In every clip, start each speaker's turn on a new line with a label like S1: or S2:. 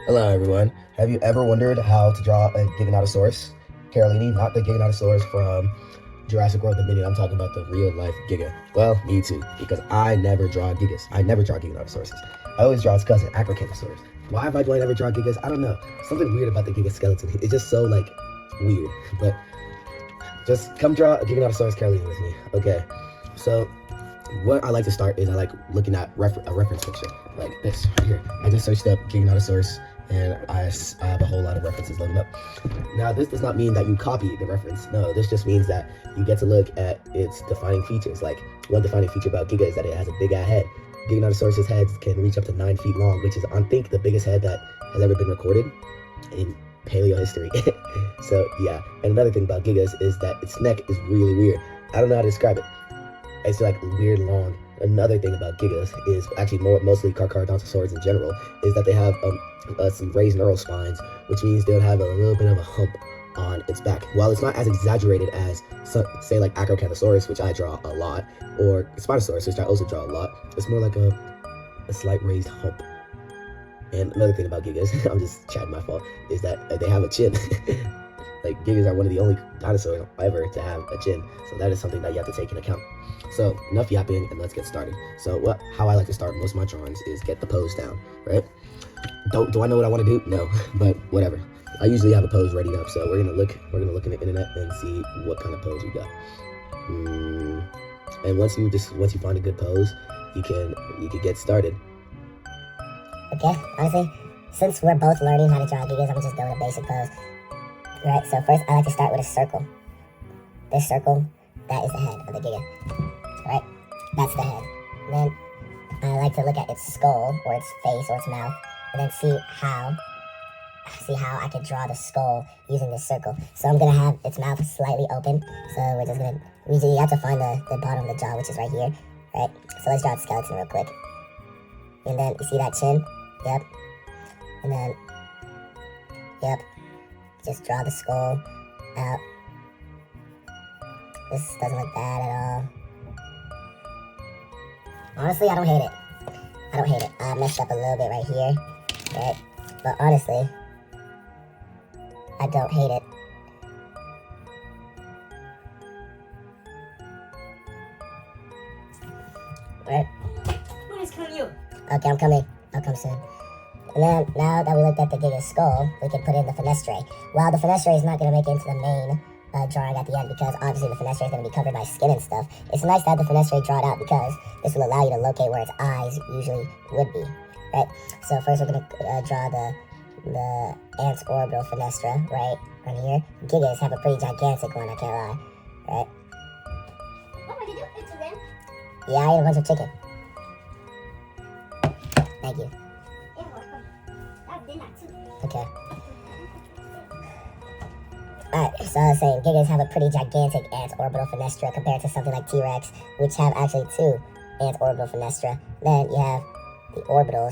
S1: Hello, everyone. Have you ever wondered how to draw a Giganotosaurus? Carolini, not the Giganotosaurus from Jurassic World Dominion. I'm talking about the real life Giga. Well, me too, because I never draw Gigas. I never draw Giganotosauruses. I always draw its cousin, Acrocanthosaurus. Why have I never drawn Gigas? I don't know. Something weird about the Giga skeleton. It's just so, weird. But just come draw a Giganotosaurus Carolini with me. Okay. So, what I like to start is I like looking at a reference picture like this right here. I just searched up Giganotosaurus and I have a whole lot of references loaded up. Now, this does not mean that you copy the reference. No, this just means that you get to look at its defining features. Like, one defining feature about Giga is that it has a big ass head. Giganotosaurus' heads can reach up to 9 feet long, which is, I think, the biggest head that has ever been recorded in paleo history. So, yeah. And another thing about Gigas is that its neck is really weird. I don't know how to describe it. It's like weird long. Another thing about Gigas is actually mostly Carcharodontosaurs in general is that they have some raised neural spines, which means they'll have a little bit of a hump on its back. While it's not as exaggerated as say like Acrocanthosaurus, which I draw a lot, or Spinosaurus, which I also draw a lot, it's more like a slight raised hump. And another thing about Gigas, I'm just chatting my fault, is that they have a chin. Like, Gigas are one of the only dinosaurs ever to have a chin, so that is something that you have to take into account. So, enough yapping, and let's get started. So, how I like to start most of my drawings is get the pose down, right? Do I know what I want to do? No, but whatever. I usually have a pose ready up, so we're gonna look in the internet and see what kind of pose we got. And once you find a good pose, you can get started.
S2: Okay, honestly, since we're both learning how to draw Gigas, I'm gonna just go with a basic pose. Right, so first I like to start with a circle. This circle, that is the head of the Giga. Right, that's the head. And then I like to look at its skull, or its face, or its mouth, and then see how I can draw the skull using this circle. So I'm gonna have its mouth slightly open. So we're just gonna, you have to find the bottom of the jaw, which is right here. Right, so let's draw the skeleton real quick. And then you see that chin? Yep. And then, yep. Just draw the skull out. This doesn't look bad at all. Honestly, I don't hate it. I messed up a little bit right here, right? But honestly, I don't hate it. Right?
S3: Who is calling you?
S2: Okay, I'm coming. I'll come soon. And then, now that we looked at the Giga's skull, we can put in the fenestre. Well, the fenestre is not going to make it into the main drawing at the end, because obviously the fenestre is going to be covered by skin and stuff. It's nice to have the fenestre drawn out, because this will allow you to locate where its eyes usually would be, right? So first we're going to draw the ant's orbital fenestra, right, on here. Gigas have a pretty gigantic one, I can't lie, right?
S3: What did you eat them?
S2: Yeah, I ate a bunch of chicken. Thank you. Okay. Alright, so I was saying, Gigas have a pretty gigantic ant's orbital fenestra compared to something like T-Rex, which have actually 2 ant's orbital fenestra. Then you have the orbital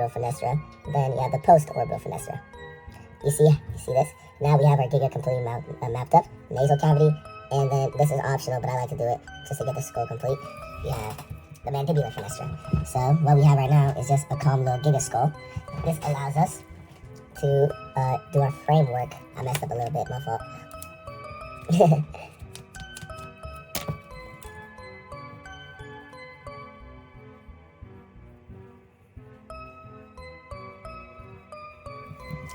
S2: fenestra. Then you have the post-orbital fenestra. You see this? Now we have our Giga completely mapped up. Nasal cavity, and then this is optional, but I like to do it just to get the skull complete. You have the mandibular fenestra. So what we have right now is just a calm little Giga skull. This allows us to do our framework. I messed up a little bit, my fault.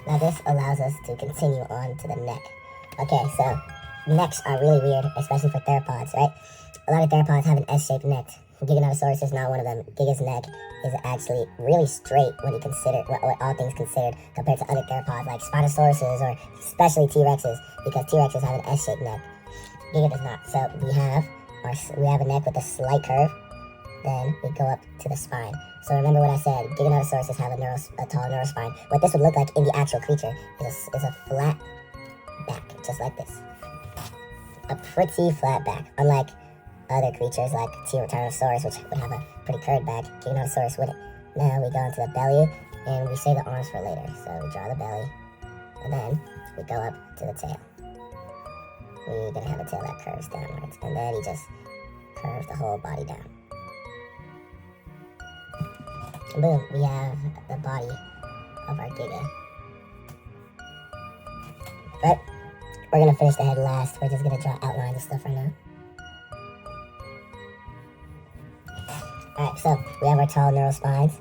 S2: Now this allows us to continue on to the neck. Okay, so necks are really weird, especially for theropods, right? A lot of theropods have an S-shaped neck. Giganotosaurus is not one of them. Giga's neck is actually really straight when you consider, all things considered, compared to other theropods like Spinosauruses or especially T-Rexes, because T-Rexes have an S-shaped neck. Giga does not. So we have a neck with a slight curve. Then we go up to the spine. So remember what I said, Giganotosaurus have a tall neurospine. What this would look like in the actual creature is a flat back, just like this. A pretty flat back, unlike other creatures like Tyrannosaurus, which would have a pretty curved back. Giganotosaurus wouldn't. Now we go into the belly, and we save the arms for later. So we draw the belly, and then we go up to the tail. We're gonna have a tail that curves downwards, and then he just curves the whole body down. And boom, we have the body of our Giga. But we're gonna finish the head last. We're just gonna draw outlines and stuff right now. Alright, so we have our tall neural spines.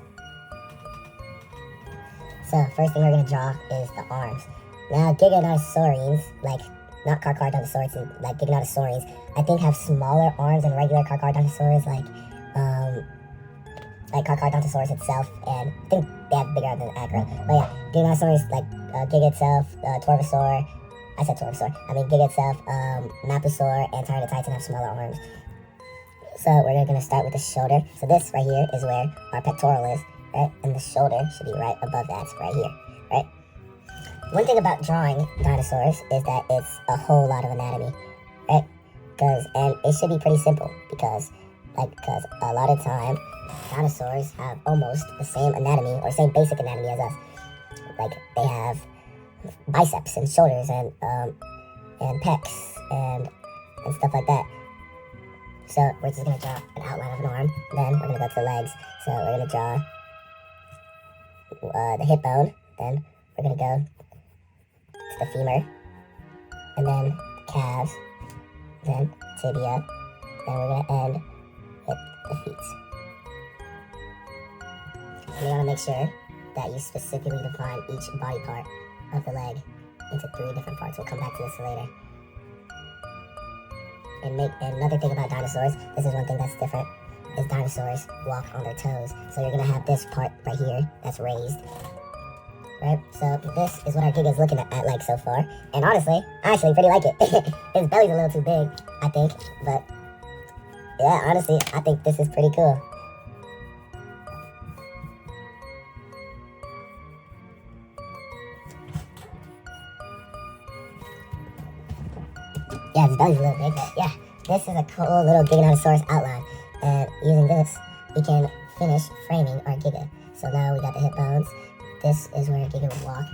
S2: So first thing we're gonna draw is the arms. Now Giganotosaurines, like not Carcharodontosaurus, like Giganotosaurines, I think have smaller arms than regular Carcharodontosaurus, like Carcharodontosaurus itself, and I think they have bigger arms than Acro. But yeah, Giganotosaurus, like Giga itself, Torvosaur, I said Torvosaur, I mean Giga itself, Mapusaur, and Tyranotitan have smaller arms. So we're gonna start with the shoulder. So this right here is where our pectoral is, right? And the shoulder should be right above that, right here, right? One thing about drawing dinosaurs is that it's a whole lot of anatomy, right? And it should be pretty simple because a lot of time dinosaurs have almost the same anatomy or same basic anatomy as us. Like they have biceps and shoulders and pecs and stuff like that. So we're just gonna draw an outline of an arm. Then we're gonna go to the legs. So we're gonna draw the hip bone. Then we're gonna go to the femur, and then the calves, then tibia. Then we're gonna end with the feet. And you wanna make sure that you specifically define each body part of the leg into 3 different parts. We'll come back to this later. And another thing about dinosaurs, this is one thing that's different, is dinosaurs walk on their toes. So you're gonna have this part right here that's raised, right? So this is what our Giga is looking at like so far. And honestly, I actually pretty like it. His belly's a little too big, I think, but yeah, honestly, I think this is pretty cool. Yeah, his belly's a little big, but yeah, this is a cool little Giganotosaurus outline. And using this, we can finish framing our Giga. So now we got the hip bones. This is where Giga would walk.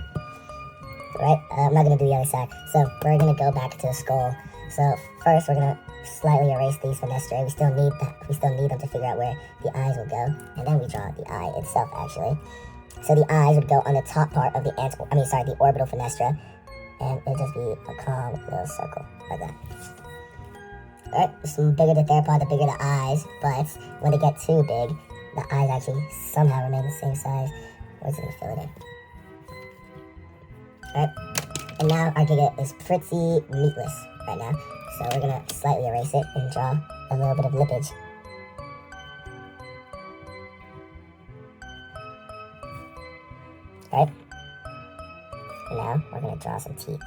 S2: Right? I'm not going to do the other side. So we're going to go back to the skull. So first, we're going to slightly erase these fenestrae. We still need them to figure out where the eyes will go. And then we draw the eye itself, actually. So the eyes would go on the top part of the the orbital fenestra. And it'll just be a calm little circle, like that. Alright, the bigger the theropod, the bigger the eyes, but when they get too big, the eyes actually somehow remain the same size. We're just gonna fill it in. Alright, and now our Giga is pretty meatless right now, so we're gonna slightly erase it and draw a little bit of lippage. Alright. And now we're going to draw some teeth.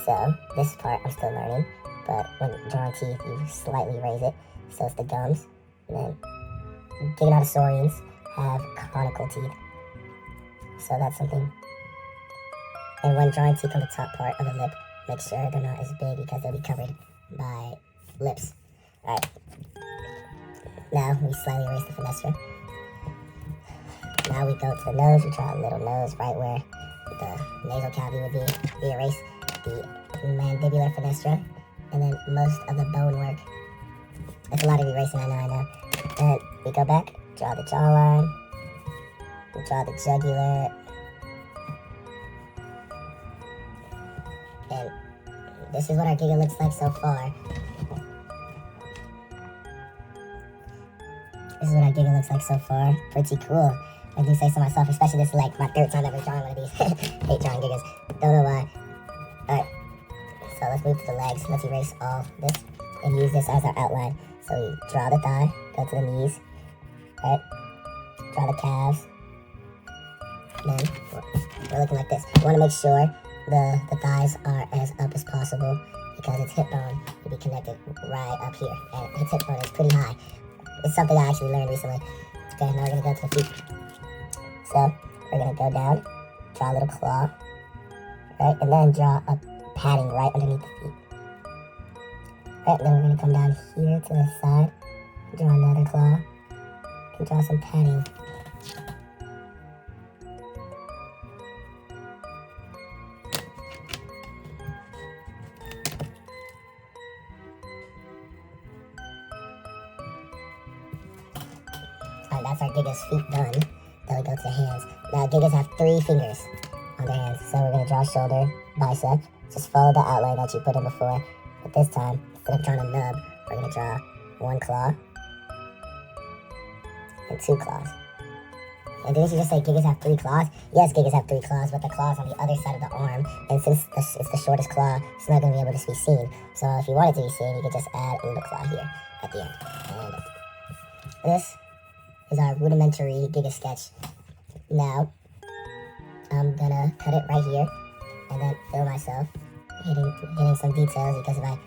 S2: So this part I'm still learning, but when drawing teeth, you slightly raise it. So it's the gums. And then Giganotosaurines have conical teeth. So that's something. And when drawing teeth on the top part of the lip, make sure they're not as big because they'll be covered by lips. Alright. Now we slightly erase the fenestra. Now we go to the nose. We draw a little nose right where the nasal cavity would be. We erase the mandibular fenestra, and then most of the bone work. That's a lot of erasing, I know. And we go back, draw the jawline, we draw the jugular, and this is what our Giga looks like so far. Pretty cool. I do say so myself, especially this is like my 3rd time ever drawing one of these. Hate drawing Gigas. Don't know why. Alright. So let's move to the legs. Let's erase all this and use this as our outline. So we draw the thigh, go to the knees, right? Draw the calves. Then we're looking like this. You want to make sure the thighs are as up as possible because its hip bone will be connected right up here. And its hip bone is pretty high. It's something I actually learned recently. Okay, now we're going to go to the feet. So we're going to go down, draw a little claw, right? And then draw a padding right underneath the feet. Right, then we're going to come down here to the side, draw another claw, and draw some padding. Alright, that's our Giga's feet done. then we go to the hands. Now, Gigas have 3 fingers on their hands. So we're going to draw shoulder, bicep. Just follow the outline that you put in before. But this time, instead of drawing a nub, we're going to draw 1 claw and 2 claws. And didn't you just say Gigas have 3 claws? Yes, Gigas have 3 claws, but the claw's on the other side of the arm. And since it's the shortest claw, it's not going to be able to be seen. So if you want it to be seen, you could just add a little claw here at the end. And this is our rudimentary Giga sketch. Now, I'm going to cut it right here and then film myself hitting some details because if I,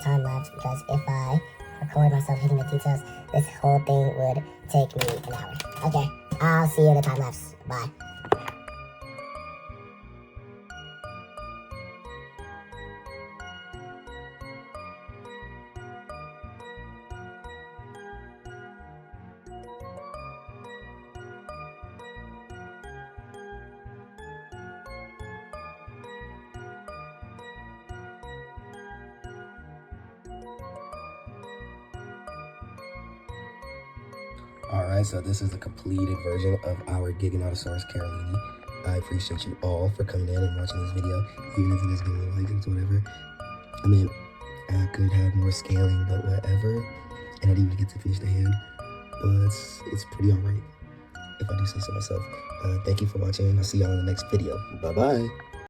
S2: time lapse, because if I record myself hitting the details, this whole thing would take me an hour. Okay, I'll see you in the time lapse. Bye.
S1: Alright, so this is the completed version of our Giganotosaurus Carolini. I appreciate you all for coming in and watching this video, even if it doesn't get any likes or whatever. I mean, I could have more scaling, but whatever. And I didn't even get to finish the hand, but it's pretty alright, if I do say so myself. Thank you for watching. I'll see y'all in the next video. Bye-bye.